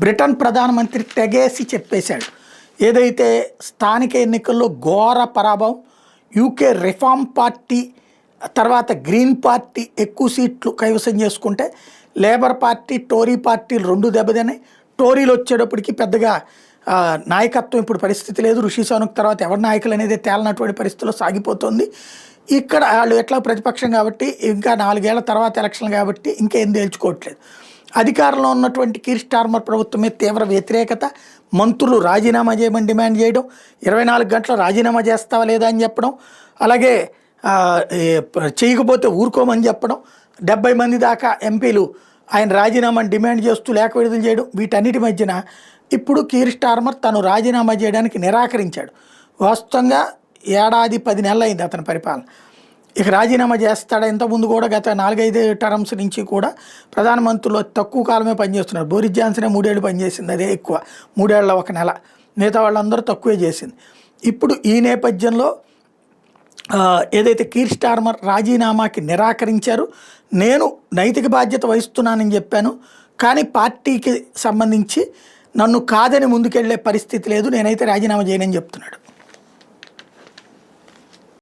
Britain ప్రధానమంత్రి తెగేసి చెప్పేశాడు. ఏదైతే స్థానిక ఎన్నికల్లో ఘోర పరాభవం, యూకే రిఫార్మ్ పార్టీ తర్వాత గ్రీన్ పార్టీ ఎక్కువ సీట్లు కైవసం చేసుకుంటే లేబర్ పార్టీ టోరీ పార్టీలు రెండు దెబ్బతిన్నాయి. టోరీలు వచ్చేటప్పటికి పెద్దగా నాయకత్వం ఇప్పుడు పరిస్థితి లేదు. ఋషి సునక్ తర్వాత ఎవరి నాయకులు అనేది తేలనటువంటి పరిస్థితిలో సాగిపోతుంది. ఇక్కడ వాళ్ళు ఎట్లా ప్రతిపక్షం కాబట్టి ఇంకా 4 ఏళ్ల తర్వాత ఎలక్షన్ కాబట్టి ఇంకేం తేల్చుకోవట్లేదు. అధికారంలో ఉన్నటువంటి కీర్ స్టార్మర్ ప్రభుత్వం మీద తీవ్ర వ్యతిరేకత, మంత్రులు రాజీనామా చేయమని డిమాండ్ చేయడం, 24 గంటలు రాజీనామా చేస్తావా లేదా అని చెప్పడం, అలాగే చేయకపోతే ఊరుకోమని చెప్పడం, 70 మంది దాకా ఎంపీలు ఆయన రాజీనామాని డిమాండ్ చేస్తూ లేఖ విడుదల చేయడం, వీటన్నిటి మధ్యన ఇప్పుడు కీర్ స్టార్మర్ తను రాజీనామా చేయడానికి నిరాకరించాడు. వాస్తవంగా 10 నెలలు అయింది అతని పరిపాలన. ఇక రాజీనామా చేస్తాడా? ఇంతకుముందు కూడా గత 4-5 టర్మ్స్ నుంచి కూడా ప్రధానమంత్రులు తక్కువ కాలమే పనిచేస్తున్నారు. బోరిస్ జాన్సనే 3 ఏళ్ళు పనిచేసింది, అదే ఎక్కువ, 3 ఏళ్ళ 1 నెల. మిగతా వాళ్ళందరూ తక్కువే చేసింది. ఇప్పుడు ఈ నేపథ్యంలో ఏదైతే కీర్ స్టార్మర్ రాజీనామాకి నిరాకరించారు, నేను నైతిక బాధ్యత వహిస్తున్నానని చెప్పాను, కానీ పార్టీకి సంబంధించి నన్ను కాదని ముందుకెళ్లే పరిస్థితి లేదు, నేనైతే రాజీనామా చేయనని చెప్తున్నాడు.